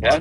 Yeah.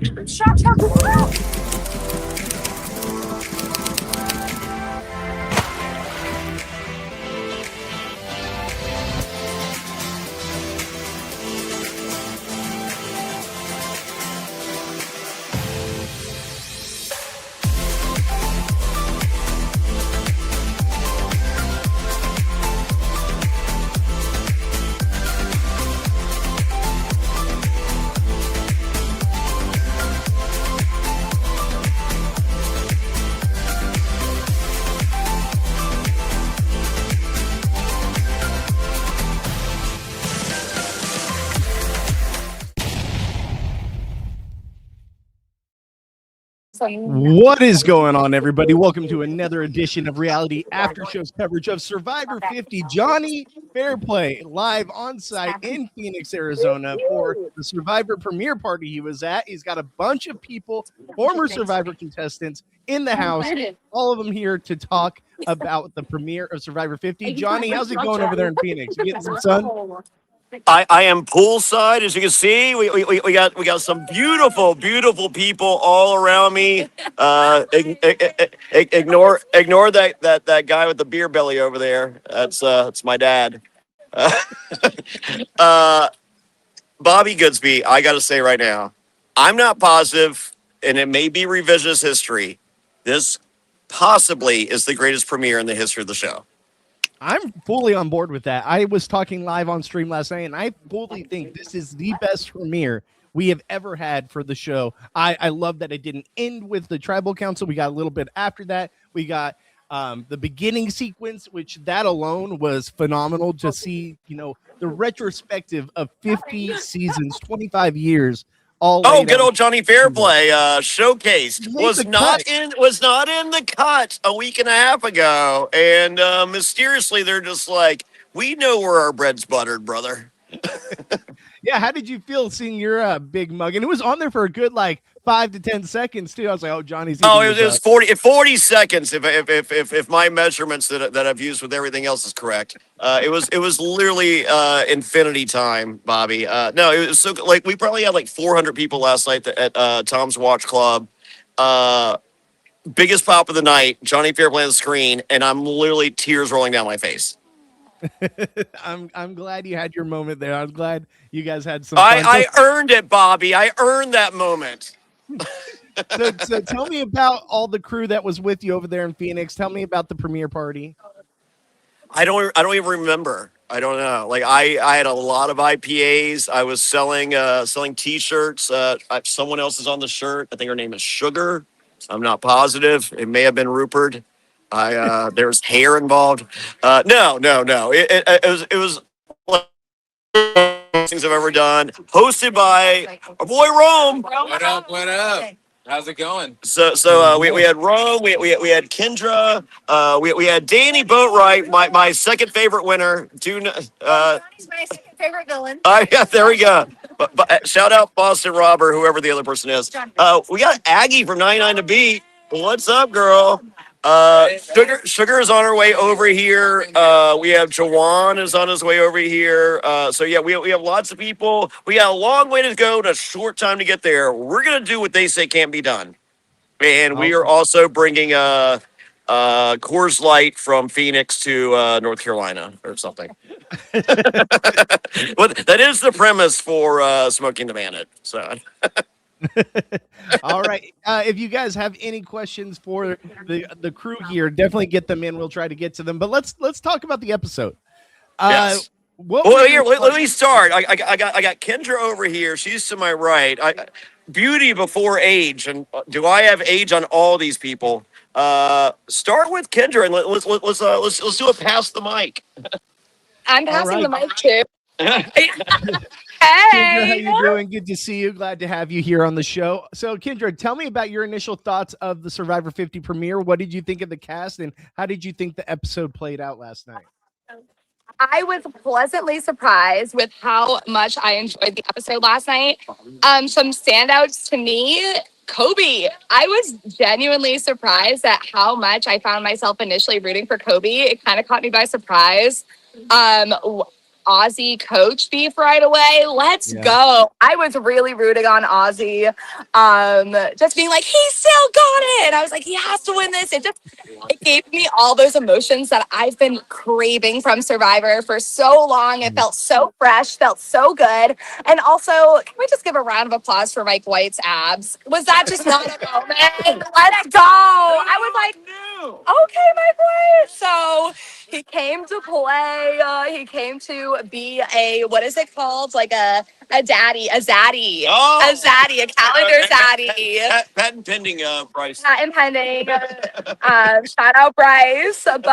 What is going on, everybody? Welcome to another edition of Reality After Show's coverage of Survivor 50. Jonny Fairplay live on site in Phoenix, Arizona for the Survivor premiere party he was at. He's got a bunch of people, former Survivor contestants in the house, all of them here to talk about the premiere of Survivor 50. Jonny, how's it going over there in Phoenix? You getting some sun? I am poolside, as you can see. We got some beautiful people all around me. Ignore that guy with the beer belly over there. That's my dad. Bobby Goodsby, I got to say right now, I'm not positive, and it may be revisionist history. This possibly is the greatest premiere in the history of the show. I'm fully on board with that. I was talking live on stream last night, and I fully think this is the best premiere we have ever had for the show. I love that it didn't end with the tribal council. We got a little bit after that. We got the beginning sequence, which that alone was phenomenal to see, the retrospective of 50 seasons, 25 years. Good old Jonny Fairplay showcased was not in the cut a week and a half ago, and mysteriously they're just like, we know where our bread's buttered, brother. Yeah, how did you feel seeing your big mug? And it was on there for a good 5 to 10 seconds too. I was like, oh, Johnny's. Oh, it was 40 seconds if my measurements that I've used with everything else is correct. It was literally infinity time, Bobby. No, it was so we probably had 400 people last night at Tom's Watch Club. Biggest pop of the night, Jonny Fairplay on the screen, and I'm literally tears rolling down my face. I'm glad you had your moment there. I'm glad you guys had some fun. I earned it, Bobby. I earned that moment. So tell me about all the crew that was with you over there in Phoenix. Tell me about the premiere party. I don't even remember. I don't know. I had a lot of IPAs. I was selling T-shirts. Someone else is on the shirt. I think her name is Sugar. I'm not positive. It may have been Rupert. There's hair involved. No. It was things I've ever done. Hosted by our boy Rome. What up? How's it going? So we had Rome. We had Kendra. We had Danni Boatwright, my second favorite winner. Johnny's my second favorite villain. Yeah, there we go. But shout out Boston Robber, whoever the other person is. We got Aggie from 99 to Beat. What's up, girl? Sugar is on her way over here. We have Jawan is on his way over here. So yeah, we have lots of people. We got a long way to go and a short time to get there. We're gonna do what they say can't be done, and we are also bringing Coors Light from Phoenix to North Carolina or something. But that is the premise for Smoking the Bandit. So. All right. If you guys have any questions for the crew here, definitely get them in. We'll try to get to them. But let's talk about the episode. Yes. Let me start. I got Kendra over here. She's to my right. Beauty before age, and do I have age on all these people? Start with Kendra, and let's do a pass the mic. I'm passing the mic too. Hey, Kendra, how you doing? Good to see you. Glad to have you here on the show. So, Kendra, tell me about your initial thoughts of the Survivor 50 premiere. What did you think of the cast, and how did you think the episode played out last night? I was pleasantly surprised with how much I enjoyed the episode last night. Some standouts to me, Kobe. I was genuinely surprised at how much I found myself initially rooting for Kobe. It kind of caught me by surprise. Aussie coach beef right away. Let's go. I was really rooting on Aussie. Just being like, he still got it. And I was like, he has to win this. It gave me all those emotions that I've been craving from Survivor for so long. It felt so fresh, felt so good. And also, can we just give a round of applause for Mike White's abs? Was that just not a moment? Let's go. I was like, okay, Mike White. So he came to play. He came to be what is it called? Like a zaddy, a calendar zaddy. Patent pending, Bryce. Patent pending. Shout out Bryce. But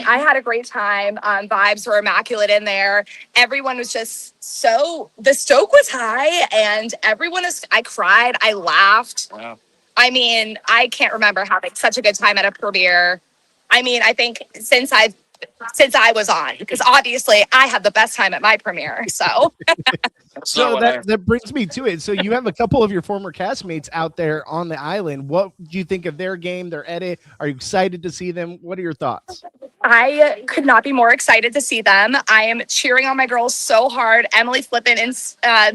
I had a great time. Vibes were immaculate in there. Everyone was just the stoke was high, and I cried. I laughed. Wow. I mean, I can't remember having such a good time at a premiere. I mean, I think since I was on, because obviously I had the best time at my premiere. So, that brings me to it. So you have a couple of your former castmates out there on the island. What do you think of their game, their edit? Are you excited to see them? What are your thoughts? I could not be more excited to see them. I am cheering on my girls so hard. Emily Flippin, and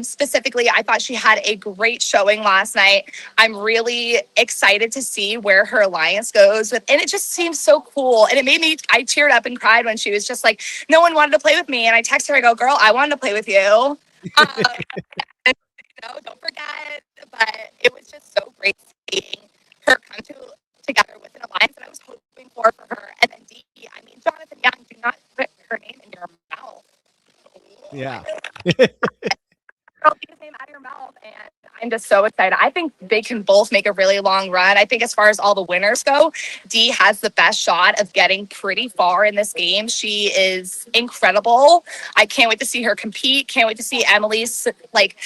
specifically, I thought she had a great showing last night. I'm really excited to see where her alliance goes with, and it just seems so cool. And I teared up and cried when she was just like, no one wanted to play with me. And I texted her, I go, girl, I wanted to play with you. Don't forget. But it was just so great seeing her come together with an alliance that I was hoping for her. And then D, I mean, Jonathan Young, do not put her name in your mouth. Yeah. Girl, keep his name out of your mouth. And I'm just so excited. I think they can both make a really long run. I think as far as all the winners go, Dee has the best shot of getting pretty far in this game. She is incredible. I can't wait to see her compete. Can't wait to see Emily's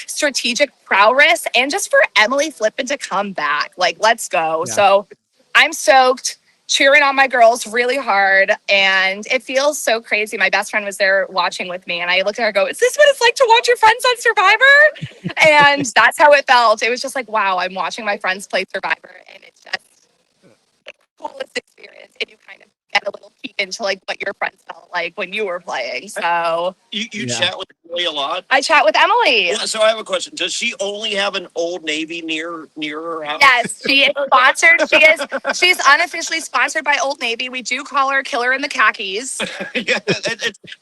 strategic prowess, and just for Emily Flippin to come back. Let's go. Yeah. So I'm stoked. Cheering on my girls really hard, and it feels so crazy. My best friend was there watching with me, and I looked at her and go, is this what it's like to watch your friends on Survivor? And that's how it felt. It was just like, wow, I'm watching my friends play Survivor, and it's just the coolest experience. And you kind of get a little peek into what your friends felt like when you were playing. So you chat with Emily a lot? I chat with Emily. Yeah, so I have a question. Does she only have an Old Navy near her house? Yes, she is sponsored. She's unofficially sponsored by Old Navy. We do call her Killer in the Khakis. Yeah,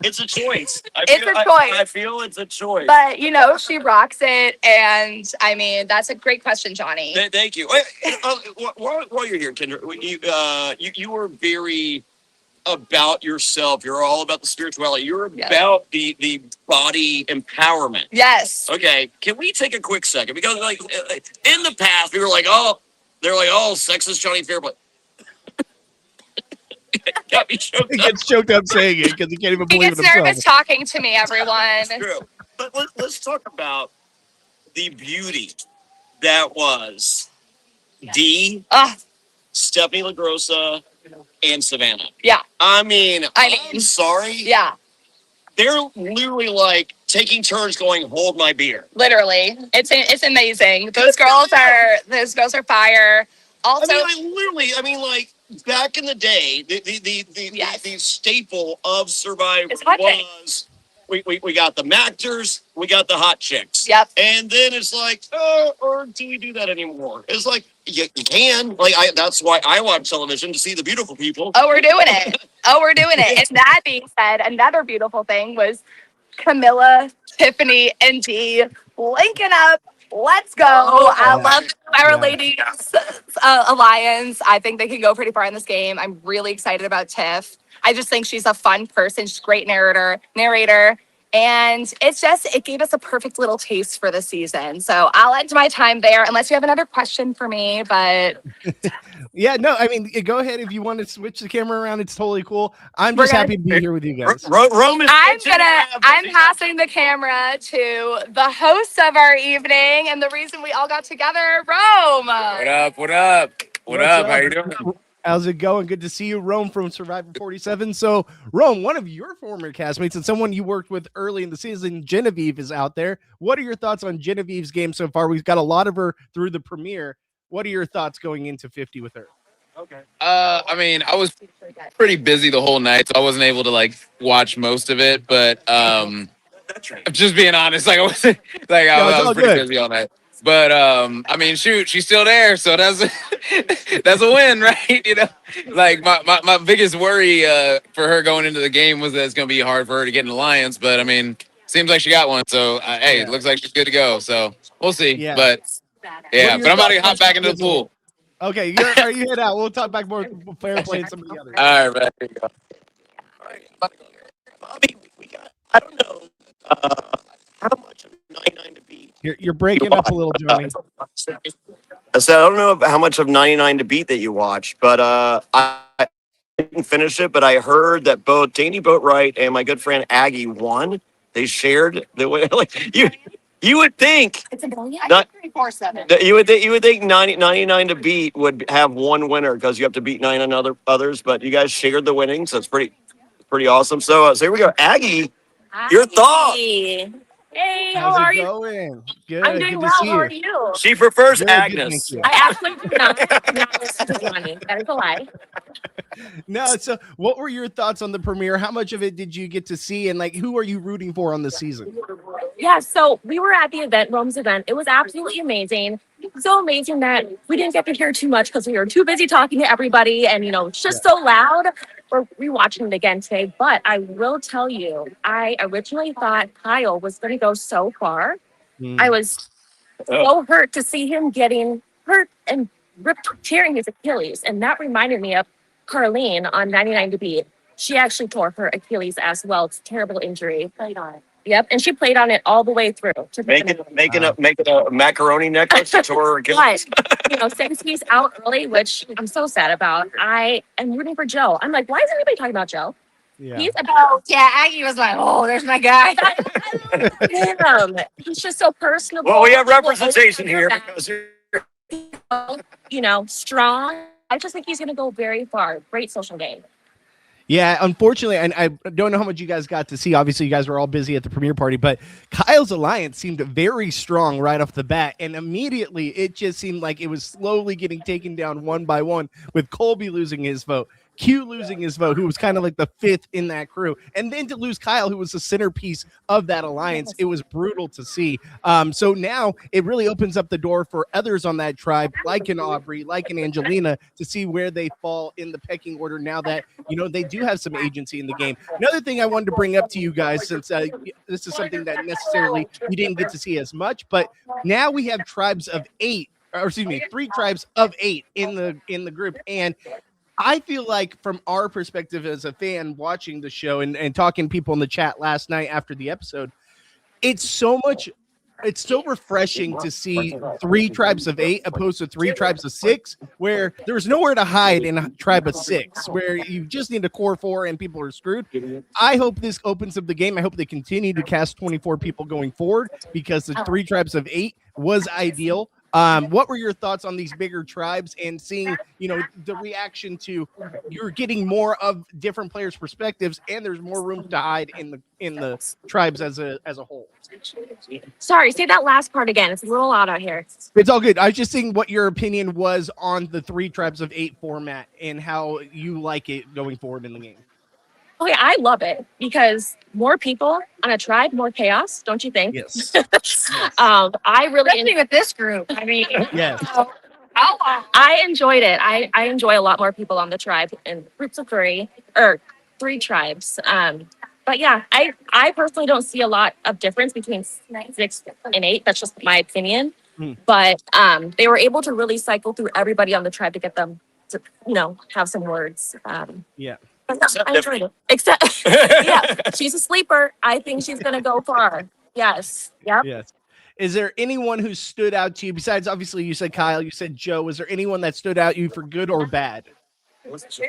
it's a choice. I feel it's a choice. But she rocks it, and I mean, that's a great question, Johnny. Thank you. While you're here, Kendra, you were very about yourself. You're all about the spirituality. You're about the body empowerment. Yes. Okay. Can we take a quick second? Because in the past, we were they're sexist Jonny Fairplay. Got me choked up. He gets choked up saying it because he can't even believe it himself. He gets nervous talking to me, everyone. That's true. But let's talk about the beauty that was Dee, Stephanie LaGrossa, and Savannah. Yeah. I'm sorry. Yeah. They're literally taking turns going, hold my beer. Literally. It's amazing. Those girls are fire. Also, back in the day, the staple of Survivor was we got the Mactors, we got the hot chicks. Yep. And then it's or do we do that anymore? It's you can. That's why I watch television, to see the beautiful people. Oh, we're doing it. And that being said, another beautiful thing was Camilla, Tiffany, and Dee linking up. Let's go. I love our ladies alliance. I think they can go pretty far in this game. I'm really excited about Tiff. I just think she's a fun person. She's a great narrator. And it gave us a perfect little taste for the season. So I'll end my time there unless you have another question for me, but yeah, no, go ahead if you want to switch the camera around. It's totally cool. I'm just happy to be here with you guys. Rome is I'm passing the camera to the host of our evening, and the reason we all got together, Rome. What up? How you doing? How's it going? Good to see you, Rome from Survivor 47. So, Rome, one of your former castmates and someone you worked with early in the season, Genevieve, is out there. What are your thoughts on Genevieve's game so far? We've got a lot of her through the premiere. What are your thoughts going into 50 with her? Okay. I was pretty busy the whole night, so I wasn't able to watch most of it. But I'm just being honest. Like I was, I was pretty busy all night. But I mean, shoot, she's still there, so that's that's a win, right? You know, like my biggest worry for her going into the game was that it's going to be hard for her to get an alliance. But I mean, seems like she got one. So hey, it looks like she's good to go. So we'll see. Yeah. But yeah, but I'm about to hop back into the pool. Okay, you head out. We'll talk back more fair play and some of the others. All right, man. Here you go. All right, Bobby, we got. I don't know how much of 99 to beat. You're breaking up a little, Johnny. I said I don't know how much of 99 to beat that you watch, but I didn't finish it. But I heard that both Danny Boatwright and my good friend Aggie won. They shared the way. Like you would think. It's a billion. Not, 347. you would think 99 to beat would have one winner because you have to beat 99 others. But you guys shared the winnings. So it's pretty awesome. So here we go, Aggie. Your thoughts? Hey, how How's are it you? going? Good. I'm doing Good well. to see How are you. you? She prefers Very good, Agnes. thank you. I absolutely do not listen to Johnny. That is a lie. No, so what were your thoughts on the premiere? How much of it did you get to see, and like who are you rooting for on the season? Yeah, so we were at the event, Rome's event. It was absolutely amazing. So amazing that we didn't get to hear too much because we were too busy talking to everybody, and it's just so loud. We're rewatching it again today, but I will tell you, I originally thought Kyle was going to go so far. I was so hurt to see him getting hurt and tearing his Achilles, and that reminded me of Carlene on 99 to Beat. She actually tore her Achilles as well. It's a terrible injury. Played on it. Yep, and she played on it all the way through. Making a macaroni necklace to her Achilles. But, since he's out early, which I'm so sad about, I am rooting for Joe. I'm like, why is anybody talking about Joe? Yeah. He's about, Aggie was like, oh, there's my guy. He's just so personable. Well, we have representation here because you're strong. I just think he's going to go very far. Great social game. Yeah, unfortunately, and I don't know how much you guys got to see. Obviously, you guys were all busy at the premiere party, but Kyle's alliance seemed very strong right off the bat, and immediately it just seemed like it was slowly getting taken down one by one, with Colby losing his vote, Q losing his vote, who was kind of like the fifth in that crew, and then to lose Kyle, who was the centerpiece of that alliance. It was brutal to see. So now it really opens up the door for others on that tribe, like an Aubrey, like an Angelina, to see where they fall in the pecking order now that they do have some agency in the game. Another thing I wanted to bring up to you guys, since this is something that necessarily you didn't get to see as much, but now we have three tribes of eight in the group, and I feel like from our perspective as a fan watching the show and talking to people in the chat last night after the episode, it's so refreshing to see three tribes of eight opposed to three tribes of six, where there's nowhere to hide in a tribe of six, where you just need a core four and people are screwed. I hope this opens up the game. I hope they continue to cast 24 people going forward, because the three tribes of eight was ideal. What were your thoughts on these bigger tribes and seeing, the reaction to you're getting more of different players' perspectives, and there's more room to hide in the tribes as a whole? Sorry, say that last part again. It's a little loud out here. It's all good. I was just seeing what your opinion was on the three tribes of eight format and how you like it going forward in the game. Okay, I love it because more people on a tribe, more chaos, don't you think? Yes. I really Especially with this group. I mean, Yes. I enjoyed it. I enjoy a lot more people on the tribe in groups of three tribes. But yeah, I personally don't see a lot of difference between 6 and 8. That's just my opinion. But they were able to really cycle through everybody on the tribe to get them to, have some words. Yeah. I enjoyed it. Except, she's a sleeper. I think she's going to go far. Yes. Yep. Yes. Is there anyone who stood out to you besides, obviously, you said Kyle, you said Joe? Is there anyone that stood out to you for good or bad?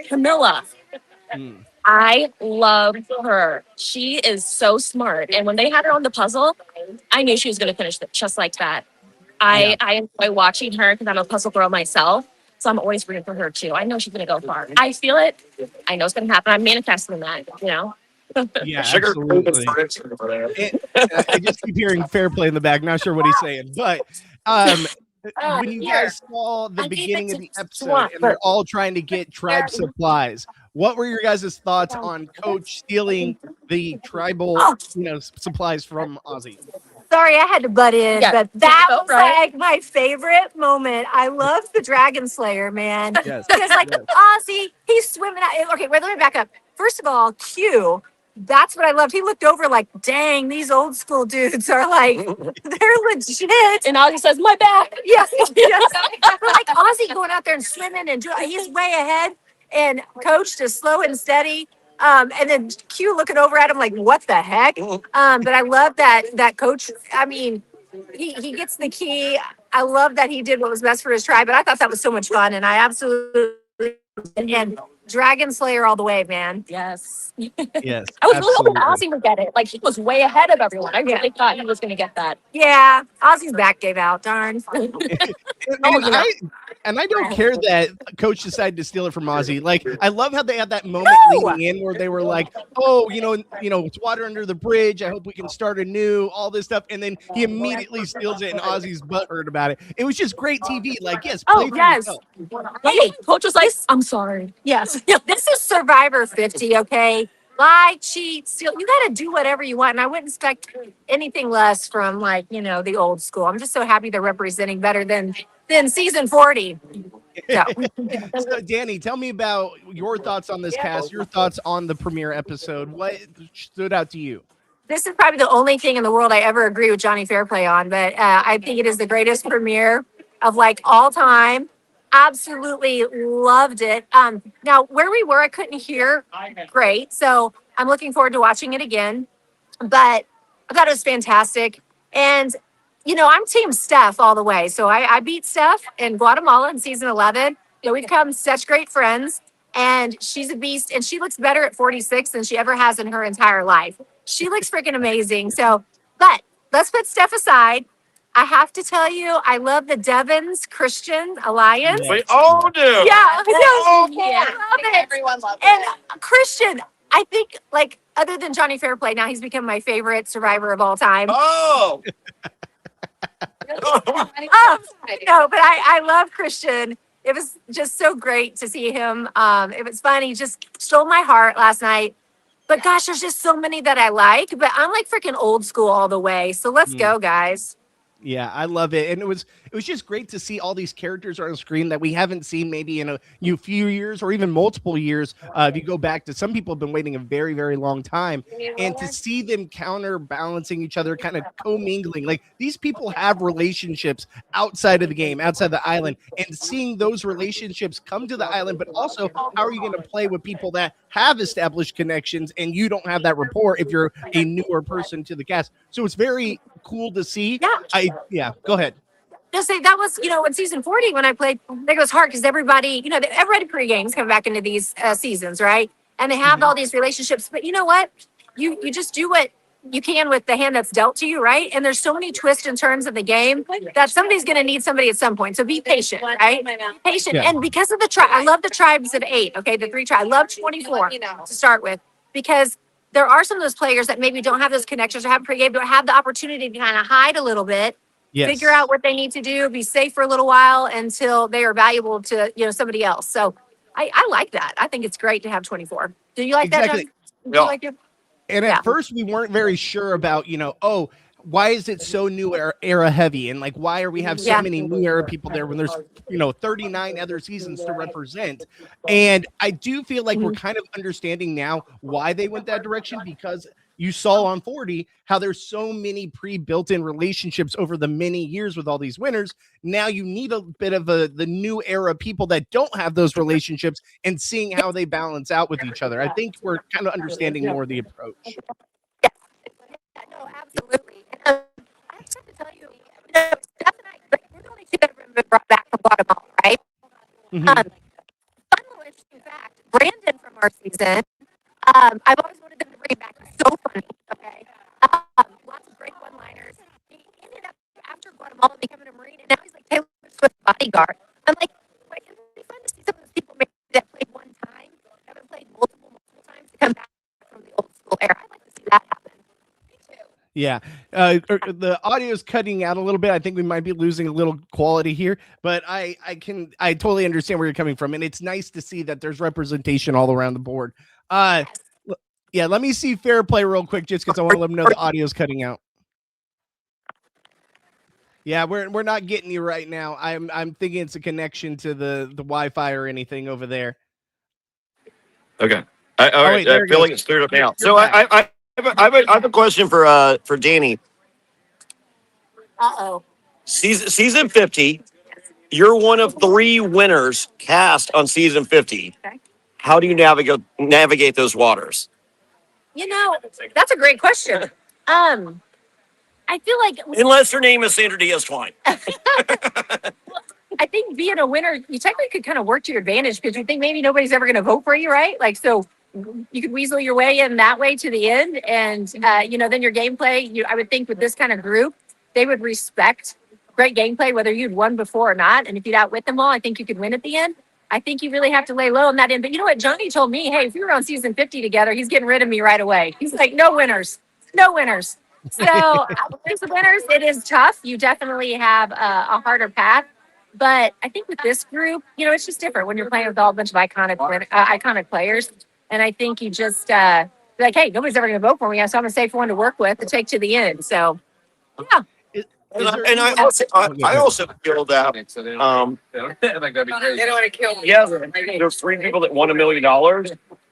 Camilla. I love her. She is so smart. And when they had her on the puzzle, I knew she was going to finish it just like that. I enjoy watching her because I'm a puzzle girl myself. So I'm always rooting for her too. I know she's going to go far. I feel it. I know it's going to happen. I'm manifesting that, Yeah, Sugar. absolutely. I just keep hearing Fairplay in the back. Not sure what he's saying, but when you guys saw the beginning of the episode and they're all trying to get tribe supplies, What were your guys' thoughts on Coach stealing the tribal, supplies from Ozzy? Sorry, I had to butt in, but that was like my favorite moment. I love the Dragon Slayer, man. Yes. Because like Ozzy, he's swimming out. Okay, wait, let me back up. First of all, Q, that's what I loved. He looked over like, dang, these old school dudes are like, they're legit. And Aggie says, my back. Yes, yes. But like Ozzy going out there and swimming and he's way ahead. And Coach just slow and steady. And then Q looking over at him like, what the heck? But I love that Coach, I mean, he gets the key. I love that he did what was best for his tribe, but I thought that was so much fun. And I absolutely, and Dragon Slayer all the way, man. Yes. Yes. I was really hoping Ozzy would get it. Like, he was way ahead of everyone. I really thought he was going to get that. Yeah. Ozzy's back gave out. Darn. And I don't care that Coach decided to steal it from Ozzy. Like, I love how they had that moment leading in where they were like, "Oh, it's water under the bridge. I hope we can start anew." All this stuff, and then he immediately steals it, and Ozzy's butthurt about it. It was just great TV. Like, yes, play for yourself. Hey, Coach was like, I'm sorry. yes. This is Survivor 50, okay? Lie, cheat, steal. You got to do whatever you want. And I wouldn't expect anything less from, like, the old school. I'm just so happy they're representing better than season 40. So. So, Danny, tell me about your thoughts on this cast, your thoughts on the premiere episode. What stood out to you? This is probably the only thing in the world I ever agree with Jonny Fairplay on, but I think it is the greatest premiere of like all time. Absolutely loved it. Now, where we were, I couldn't hear great, so I'm looking forward to watching it again. But I thought it was fantastic. And, I'm Team Steph all the way. So I beat Steph in Guatemala in season 11. We've become such great friends. And she's a beast. And she looks better at 46 than she ever has in her entire life. She looks freaking amazing. So, but let's put Steph aside. I have to tell you, I love the Devon's Christian Alliance. We all do. Yeah, I love it. Everyone loves it. And Christian, I think, like, other than Jonny Fairplay, now he's become my favorite survivor of all time. Oh. No, but I love Christian. It was just so great to see him. It was fun. He just stole my heart last night. But gosh, there's just so many that I like. But I'm like freaking old school all the way. So let's go, guys. Yeah, I love it. And it was just great to see all these characters on the screen that we haven't seen maybe in a few years or even multiple years. If you go back to, some people have been waiting a very, very long time, and to see them counterbalancing each other, kind of commingling. Like, these people have relationships outside of the game, outside the island, and seeing those relationships come to the island, but also how are you going to play with people that have established connections and you don't have that rapport if you're a newer person to the cast. So it's very cool to see. Go ahead. Just say that was, in season 40 when I played, I think it was hard because everybody pre-games come back into these seasons, right? And they have all these relationships. But you know what? You just do what you can with the hand that's dealt to you, right? And there's so many twists and turns of the game that somebody's going to need somebody at some point. So be patient, right? Be patient. Yeah. And because of the tribe, I love the tribes of 8, okay? The 3 tribes. I love 24 to start with, because there are some of those players that maybe don't have those connections or have pre-game, but have the opportunity to kind of hide a little bit. Yes. Figure out what they need to do, be safe for a little while until they are valuable to somebody else. So I like that. I think it's great to have 24. Do you like that, John? Do you like it? And at first we weren't very sure about, why is it so new era heavy? And like, why are we have so many new era people there when there's, 39 other seasons to represent? And I do feel like we're kind of understanding now why they went that direction, because you saw on 40 how there's so many pre-built-in relationships over the many years with all these winners. Now you need a bit of the new era people that don't have those relationships and seeing how they balance out with each other. I think we're kind of understanding more of the approach. Yeah, no, absolutely. I have to tell you, Steph and I, we're the only two that have been brought back from Guatemala, right? Fun little interesting fact, Brandon from our season, I've always wanted them to bring back. He's so funny, okay? Lots of great one-liners. He ended up, after Guatemala, becoming a Marine, and now he's like Taylor Swift's bodyguard. I'm like, wait, it would be fun to see some of those people maybe that played one time, haven't played multiple times, to come back from the old school era. I'd like to see that happen. Me too. Yeah, the audio is cutting out a little bit. I think we might be losing a little quality here, but I totally understand where you're coming from, and it's nice to see that there's representation all around the board. Yeah, let me see Fairplay real quick, just because I want to let them know the audio is cutting out. Yeah, we're not getting you right now. I'm thinking it's a connection to the Wi-Fi or anything over there. Okay. All right. I feel like it's cleared up now. So I have a question for Danny. Uh-oh. Season 50, you're one of 3 winners cast on season 50. Okay. How do you navigate those waters? You know, that's a great question. I feel like Unless her name is Sandra Diaz-Twine. I think being a winner, you technically could kind of work to your advantage because you think maybe nobody's ever going to vote for you, right? Like, so you could weasel your way in that way to the end. And, then your gameplay, I would think with this kind of group, they would respect great gameplay, whether you'd won before or not. And if you'd outwit them all, I think you could win at the end. I think you really have to lay low on that end. But you know what? Jonny told me, hey, if we were on season 50 together, he's getting rid of me right away. He's like, no winners. So there's the winners. It is tough. You definitely have a harder path. But I think with this group, it's just different when you're playing with all a bunch of iconic players. And I think you just be like, hey, nobody's ever going to vote for me. So I'm going to say for one to work with to take to the end. So, yeah. I also feel that They don't want to kill me. yeah, there's 3 people that won $1 million,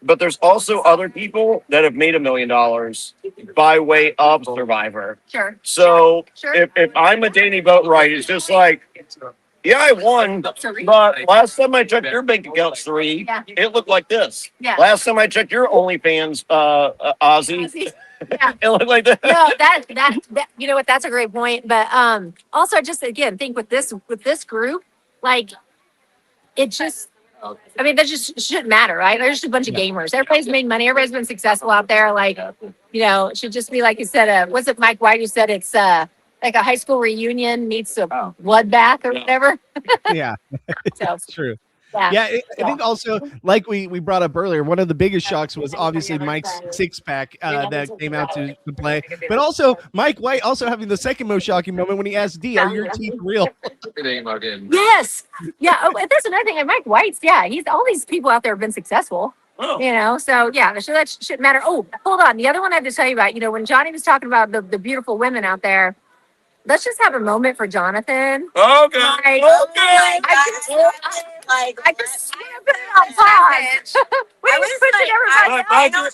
but there's also other people that have made $1 million by way of Survivor. Sure. So Sure. if I'm a Danny Boatwright, it's just like, yeah, I won, but last time I checked your bank account's 3, Yeah. it looked like this. Yeah. Last time I checked your OnlyFans, Ozzy, Yeah. it looked like that. No, that you know what? That's a great point. But also, I just again think with this group, like it just. I mean, that just shouldn't matter, right? There's just a bunch of gamers. Everybody's made money. Everybody's been successful out there. Like, it should just be like you said. Was it Mike White who said it's like a high school reunion meets a bloodbath or whatever? Yeah, So, it's true. yeah. I think also, like we brought up earlier, one of the biggest shocks was obviously Mike's 6-pack that came out to play. But also, Mike White also having the second most shocking moment when he asked D, are your teeth real? Yes. Yeah. Oh, and there's another thing. And Mike White's, he's all these people out there have been successful. Oh. So that shouldn't matter. Oh, hold on. The other one I have to tell you about, when Jonny was talking about the beautiful women out there, let's just have a moment for Jonathan. Okay. I just put it on pause.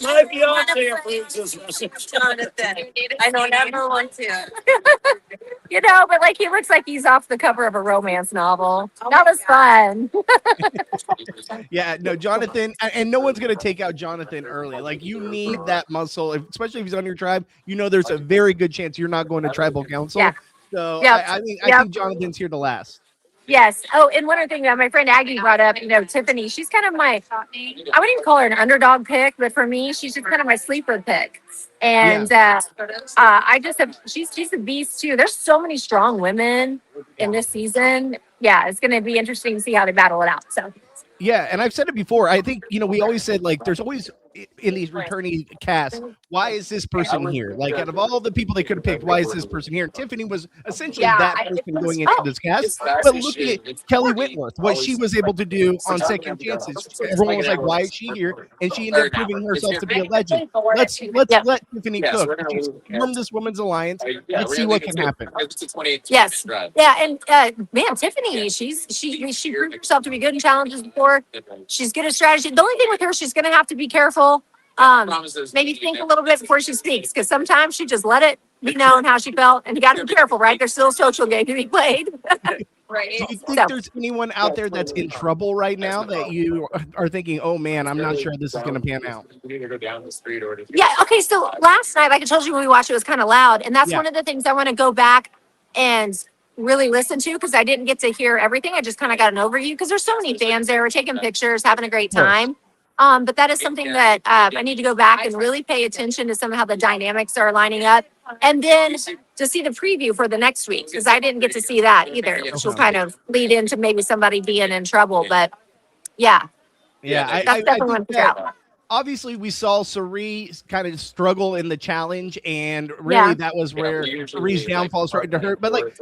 My fiance approves this message. Jonathan. I don't ever want to. But like he looks like he's off the cover of a romance novel. That was fun. Yeah, no, Jonathan, and no one's gonna take out Jonathan early. Like you need that muscle, especially if he's on your tribe. There's a very good chance you're not going to tribal council. Yeah. So Yep. I think Jonathan's here to last. Yes. Oh, and one other thing that my friend Aggie brought up, Tiffany, she's kind of I wouldn't even call her an underdog pick, but for me, she's just kind of my sleeper pick. And I just have, she's a beast too. There's so many strong women in this season. Yeah, it's going to be interesting to see how they battle it out. So. Yeah, and I've said it before. I think, we always said, like, there's always in these returning casts, why is this person here? Like, out of all the people they could have picked, why is this person here? Tiffany was essentially that person going into this cast. But look at Kelly Whitworth, what she was able to do on Second Chances. Everyone was like, why is she here? And she ended up proving herself to be a legend. Let's let Tiffany cook. She's formed this women's alliance. Let's see what can happen. Yes. Yeah, and man, Tiffany, she proved herself to be good in challenges before. She's good at strategy. The only thing with her, she's going to have to be careful. Maybe think a little bit before she speaks, because sometimes she just let it be known how she felt, and you got to be careful, right? There's still a social game to be played. Right. Do you think there's anyone out there that's in trouble right now that you are thinking, oh man, I'm not sure this is going to pan out? Yeah. Okay. So last night, like I told you when we watched it, was kind of loud, and that's one of the things I want to go back and really listen to, because I didn't get to hear everything. I just kind of got an overview because there's so many fans there. We're taking pictures, having a great time. But that is something that I need to go back and really pay attention to some of how the dynamics are lining up. And then to see the preview for the next week, because I didn't get to see that either, which will kind of lead into maybe somebody being in trouble. But yeah. Yeah, That's definitely one to figure out. obviously we saw Sari kind of struggle in the challenge, and really that was where Sari's downfall started to hurt. But like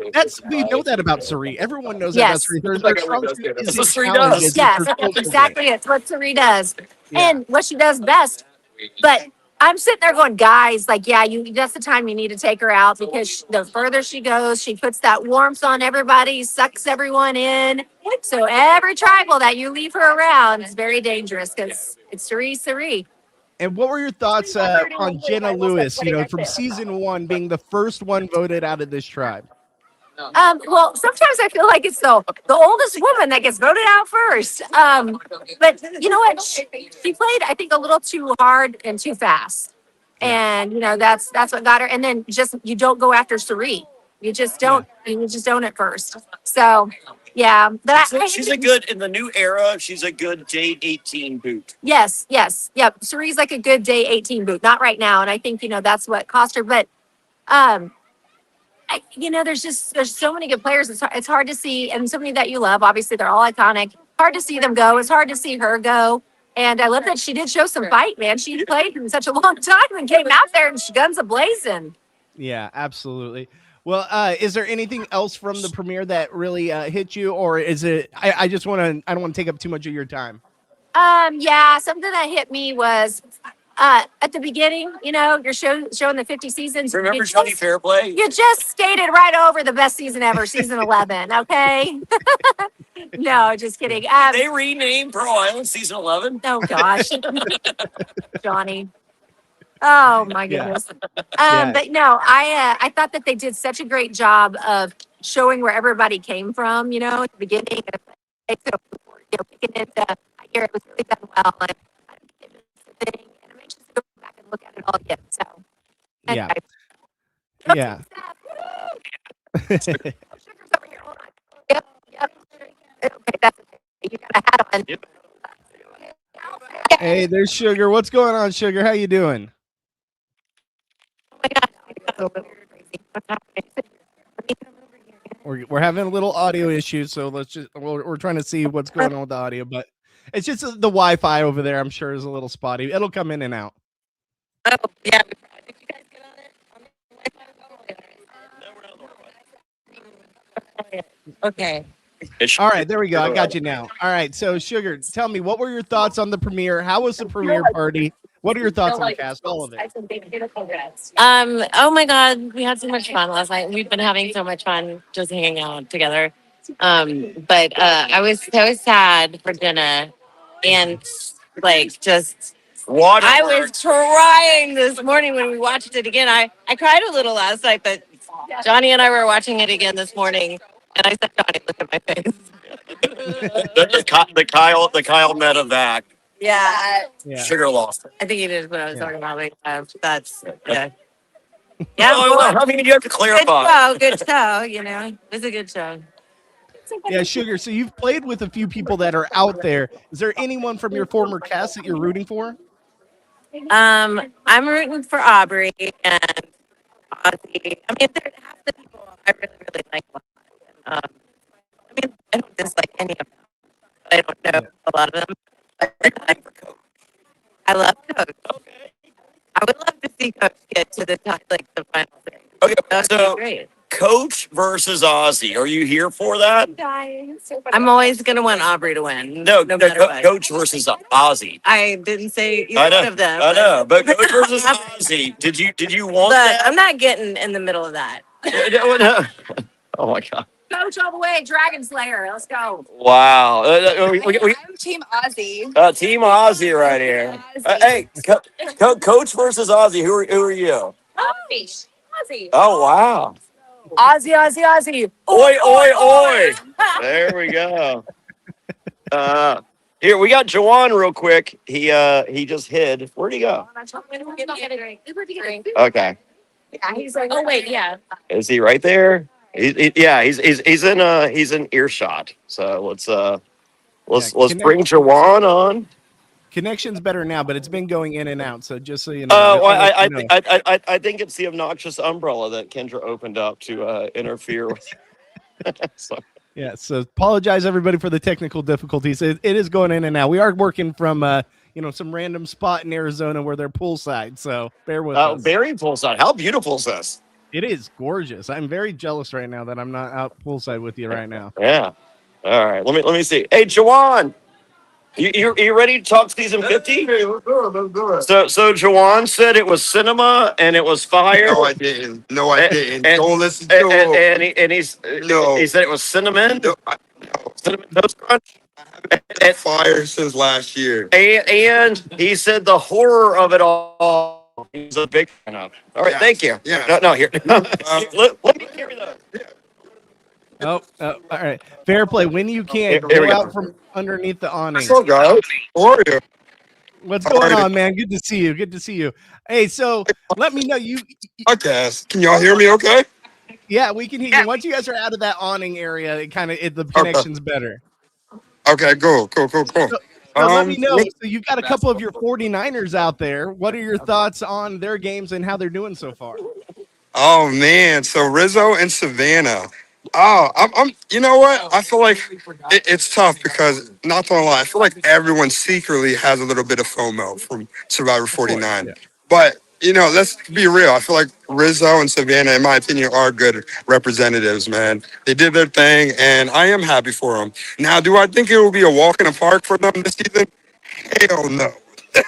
we know that about Sari. Everyone knows that about Sari. Her strong suit is in challenges. Yes, exactly. It's what Sari does, and what she does best. But I'm sitting there going, guys, like, yeah, that's the time you need to take her out, because the further she goes, she puts that warmth on everybody, sucks everyone in. So every tribal that you leave her around is very dangerous, because it's Sari. And what were your thoughts on Jenna Lewis, from season 1 being the first one voted out of this tribe? Well, sometimes I feel like it's the oldest woman that gets voted out first. But you know what? She played, I think, a little too hard and too fast. And that's what got her. And then just you don't go after Sari. You just don't. You just don't at first. So yeah, she's a good in the new era. She's a good day 18 boot. Yes. Yep. Sari's like a good day 18 boot. Not right now, and I think that's what cost her. But there's so many good players. It's hard to see, and so many that you love. Obviously, they're all iconic. Hard to see them go. It's hard to see her go. And I love that she did show some fight, man. She played in such a long time and came out there and she guns a-blazing. Yeah, absolutely. Well, is there anything else from the premiere that really hit you, or is it? I don't want to take up too much of your time. Yeah, something that hit me was at the beginning, you're showing the 50 seasons. Remember Jonny Fairplay? You just skated right over the best season ever, season 11, okay? No, just kidding. They renamed Pearl Island season 11? Oh, gosh. Johnny. Oh, my goodness. But no, I thought that they did such a great job of showing where everybody came from, at the beginning. Picking it, I hear it was really done well. And I'm anxious to go back and look at it all again. So, yeah. Yeah. Sugar's over here. Hold on. Yep. Okay, that's okay. You got a hat on. Yep. Hey, there's Sugar. What's going on, Sugar? How you doing? Oh my God. We're having a little audio issue, so we're trying to see what's going on with the audio, but it's just the Wi-Fi over there. I'm sure is a little spotty. It'll come in and out. Oh yeah. Did you guys get on it? Okay. All right, there we go. I got you now. All right, so Sugar, tell me, what were your thoughts on the premiere? How was the premiere party? What are your thoughts on the cast? All of it. Oh my God, we had so much fun last night. We've been having so much fun just hanging out together. But I was so sad for Jenna, and just I was crying this morning when we watched it again. I cried a little last night, but Johnny and I were watching it again this morning, and I said, Johnny, look at my face. the Kyle medevac. Yeah. Sugar lost. I think he did what I was talking about. That's yeah. I mean, you have to clarify. Good show. It was a good show. Yeah, Sugar. So you've played with a few people that are out there. Is there anyone from your former cast that you're rooting for? I'm rooting for Aubrey and Ozzy. I mean, half the people I really, really like. I don't dislike any of them. I don't know a lot of them. I love Coach. Okay. I would love to see Coach get to the top, the final three. Okay, so great. Coach versus Ozzy. Are you here for that? I'm always going to want Aubrey to win. No, Coach versus Ozzy. I didn't say either one of them. I know, but Coach versus Ozzy. Did you want that? I'm not getting in the middle of that. Oh my God. Coach all the way, Dragon Slayer. Let's go. Wow. I'm Team Ozzy. Team Ozzy right here. Hey, Coach versus Ozzy. Who are you? Ozzy. Oh, wow. Ozzy. Oi, oi, oi. There we go. Here, we got Jawan real quick. He just hid. Where'd he go? Okay. Yeah, he's like, oh, wait, yeah. Is he right there? He's in earshot. So let's bring Jawan on. Connection's better now, but it's been going in and out. So just so you know. I think it's the obnoxious umbrella that Kendra opened up to interfere with. So. Yeah. So apologize everybody for the technical difficulties. It is going in and out. We are working from some random spot in Arizona where they're poolside. So bear with us. Very poolside. How beautiful is this? It is gorgeous. I'm very jealous right now that I'm not out poolside with you right now. Yeah. All right. Let me see. Hey, Jawan. You ready to talk season 50? Hey, let's do it. So Jawan said it was cinema and it was fire. No, I didn't. No, I didn't. And, Don't listen to him. He said it was cinnamon. No, Cinnamon Toast Crunch. been fire since last year. And he said the horror of it all. He's a big fan of. All right, Yeah. thank you. Yeah. No, here. Let me carry those. Oh, all right. Fair play. When you can, Here we go go. out from underneath the awning. What's up, guys? How are you? What's going on, man? Good to see you. Good to see you. Hey, so let me know. I guess. Can y'all hear me okay? Yeah, we can hear you. Once you guys are out of that awning area, the connection's better. Okay, cool. So let me know. So you've got a couple of your 49ers out there. What are your thoughts on their games and how they're doing so far? Oh man, so Rizzo and Savannah. Oh, I'm. You know what? I feel like it's tough because, not gonna lie, I feel like everyone secretly has a little bit of FOMO from Survivor 49. Yeah. But let's be real. I feel like Rizzo and Savannah, in my opinion, are good representatives. Man, they did their thing, and I am happy for them. Now, do I think it will be a walk in the park for them this season? Hell no.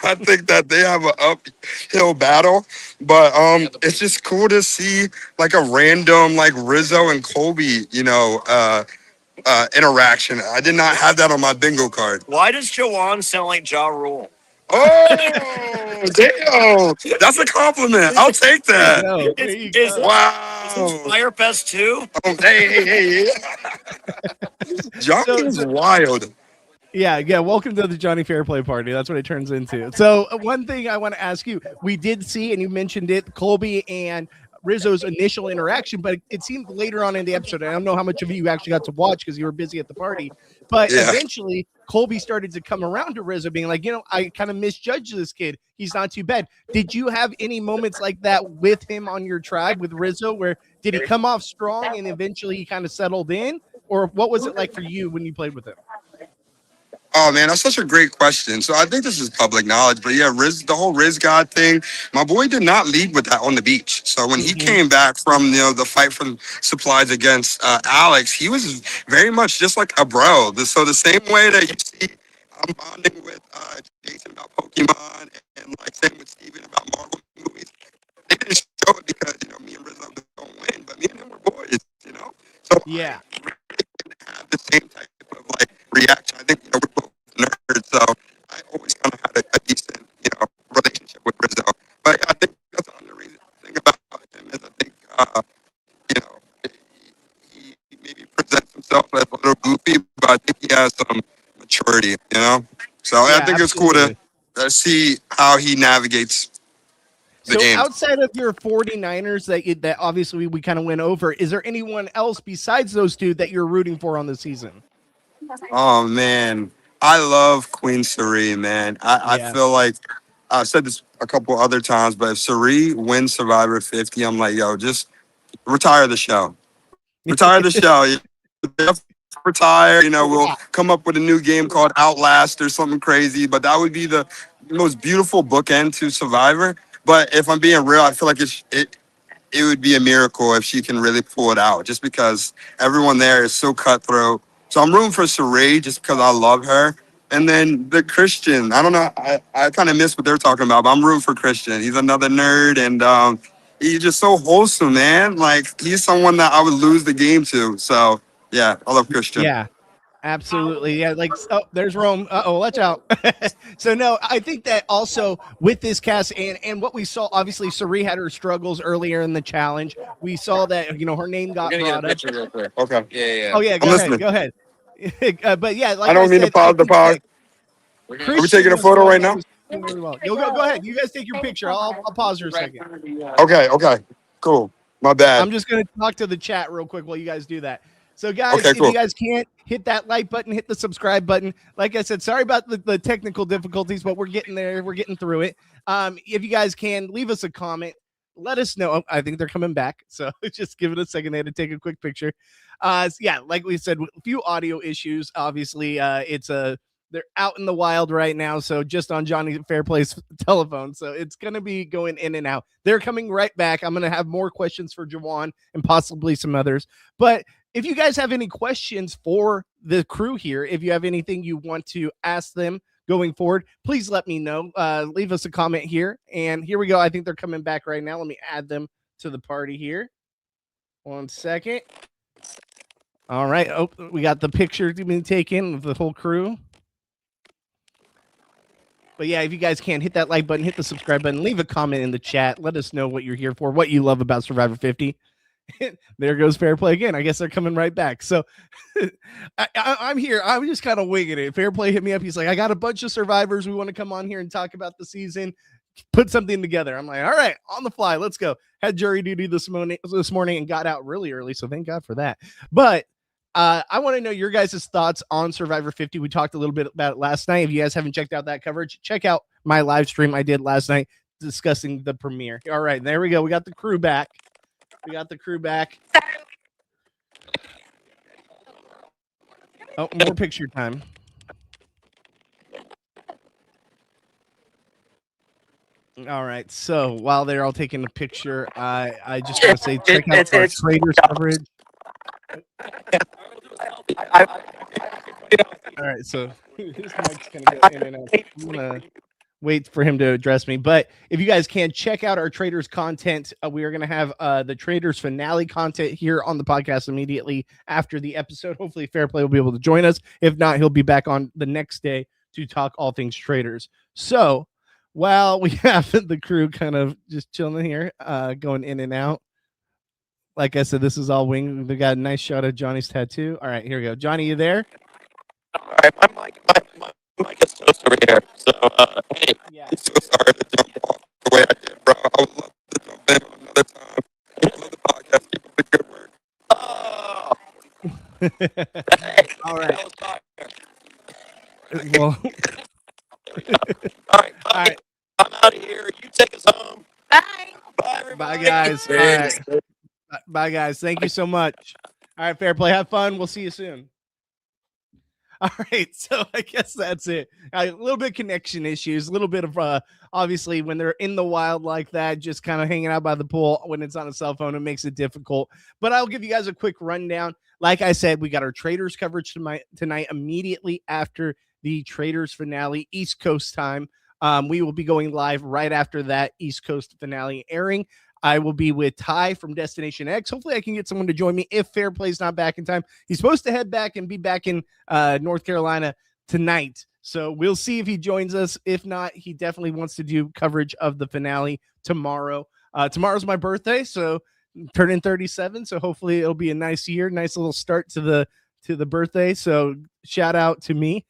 I think that they have an uphill battle, but it's just cool to see like a random like Rizzo and Colby, interaction. I did not have that on my bingo card. Why does Jawan sound like Ja Rule? Oh, damn! That's a compliment. I'll take that. Is Wow. Firefest too? Hey. John is wild. Yeah. Welcome to the Jonny Fairplay party. That's what it turns into. So one thing I want to ask you, we did see, and you mentioned it, Colby and Rizzo's initial interaction, but it seemed later on in the episode. I don't know how much of you actually got to watch because you were busy at the party, but eventually Colby started to come around to Rizzo being like, I kind of misjudged this kid. He's not too bad. Did you have any moments like that with him on your tribe with Rizzo where did he come off strong and eventually he kind of settled in? Or what was it like for you when you played with him? Oh man, that's such a great question. So I think this is public knowledge, but yeah, the whole Riz God thing, my boy did not lead with that on the beach. So when he came back from the fight for supplies against Alex, he was very much just like a bro. So the same way that you see I'm bonding with Jason about Pokemon and like same with Steven about Marvel movies, they didn't show it because me and Rizzo don't win, but me and him were boys. So yeah. Have the same type of like reaction. I think we're both nerds, so I always kind of had a decent relationship with Rizzo. But I think that's the underrated thing about him is I think he maybe presents himself as a little goofy, but I think he has some maturity. So I think it's cool to see how he navigates. So outside of your 49ers that obviously we kind of went over, is there anyone else besides those two that you're rooting for on the season? Oh man, I love Queen Suri, man. I feel like I've said this a couple other times, but if Suri wins Survivor 50, I'm like, yo, just retire the show. Retire the show. Retire. We'll come up with a new game called Outlast or something crazy, but that would be the most beautiful bookend to Survivor. But if I'm being real, I feel like it would be a miracle if she can really pull it out, just because everyone there is so cutthroat. So I'm rooting for Saray just because I love her. And then the Christian, I don't know, I kind of miss what they're talking about, but I'm rooting for Christian. He's another nerd, and he's just so wholesome, man. Like, he's someone that I would lose the game to. So, yeah, I love Christian. Yeah. Absolutely. Yeah. There's Rome. Watch out. So no, I think that also with this cast and what we saw, obviously Suri had her struggles earlier in the challenge. We saw that, her name got brought up. Real quick. Okay. Yeah. Oh yeah. Go ahead. But yeah, like I don't mean to pause the pod. Are we taking a photo right now? Really well. Go ahead. You guys take your picture. I'll pause for a second. Okay. Cool. My bad. I'm just going to talk to the chat real quick while you guys do that. So guys, if you guys can't hit that like button, hit the subscribe button. Like I said, sorry about the technical difficulties, but we're getting there. We're getting through it. If you guys can leave us a comment, let us know. I think they're coming back. So just give it a second there to take a quick picture. Yeah, like we said, a few audio issues. Obviously, it's the they're out in the wild right now. So just on Jonny Fairplay's telephone. So it's going to be going in and out. They're coming right back. I'm going to have more questions for Jawan and possibly some others. But if you guys have any questions for the crew here, if you have anything you want to ask them going forward, please let me know. Leave us a comment here. And here we go. I think they're coming back right now. Let me add them to the party here. 1 second. All right. Oh, we got the picture to be taken of the whole crew. But yeah, if you guys can, hit that like button, hit the subscribe button, leave a comment in the chat. Let us know what you're here for, what you love about Survivor 50. There goes Fairplay again. I guess they're coming right back. So I'm here. I'm just kind of winging it. Fairplay hit me up. He's like, I got a bunch of survivors. We want to come on here and talk about the season, put something together. I'm like, all right, on the fly. Let's go. Had jury duty this morning and got out really early. So thank God for that. But I want to know your guys' thoughts on Survivor 50. We talked a little bit about it last night. If you guys haven't checked out that coverage, check out my live stream I did last night discussing the premiere. All right, there we go. We got the crew back. Oh, more picture time. All right. So while they're all taking a picture, I just want to say check out our traders coverage. All right. So his mic's gonna go in and out. I'm gonna wait for him to address me. But if you guys can check out our traders content, we are going to have the traders finale content here on the podcast immediately after the episode. Hopefully Fairplay will be able to join us. If not, he'll be back on the next day to talk all things traders. So while we have the crew kind of just chilling here, going in and out, like I said, this is all wing. We got a nice shot of Johnny's tattoo. All right, here we go. Johnny, you there? All right, my mic is toast over here. So, hey, Yeah. I'm so sorry to jump off the way I did, bro. I would love to jump in another time. I love the podcast. Keep up the good work. oh, All right. that was fire. Well, All right, all right. I'm out of here. You take us home. Bye. Bye, everybody. Bye, guys. All right. Bye, guys. Thank you so much. All right, Fairplay. Have fun. We'll see you soon. All right, so I guess that's it. A little bit of connection issues, a little bit of obviously when they're in the wild like that, just kind of hanging out by the pool when it's on a cell phone, it makes it difficult. But I'll give you guys a quick rundown. Like I said, we got our traders coverage tonight immediately after the traders finale, East Coast time. We will be going live right after that East Coast finale airing. I will be with Ty from Destination X. Hopefully I can get someone to join me if Fairplay's not back in time. He's supposed to head back and be back in North Carolina tonight. So we'll see if he joins us. If not, he definitely wants to do coverage of the finale tomorrow. Tomorrow's my birthday, so I'm turning 37. So hopefully it'll be a nice year, nice little start to the birthday. So shout out to me.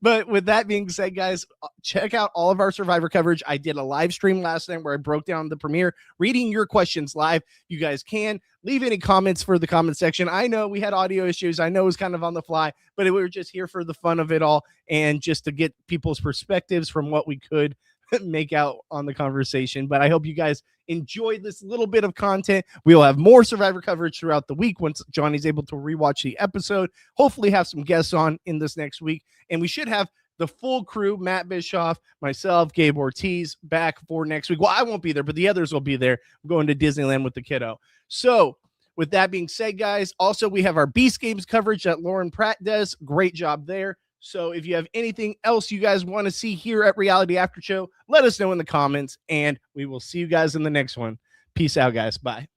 But with that being said, guys, check out all of our Survivor coverage. I did a live stream last night where I broke down the premiere, reading your questions live. You guys can leave any comments for the comment section. I know we had audio issues. I know it was kind of on the fly, but we were just here for the fun of it all and just to get people's perspectives from what we could make out on the conversation. But I hope you guys enjoyed this little bit of content. We'll have more Survivor coverage throughout the week once Johnny's able to rewatch the episode. Hopefully have some guests on in this next week. And we should have the full crew, Matt Bischoff, myself, Gabe Ortiz, back for next week. Well, I won't be there, but the others will be there. I'm going to Disneyland with the kiddo. So with that being said, guys, also we have our Beast Games coverage that Lauren Pratt does. Great job there. So if you have anything else you guys want to see here at Reality After Show, let us know in the comments, and we will see you guys in the next one. Peace out, guys. Bye.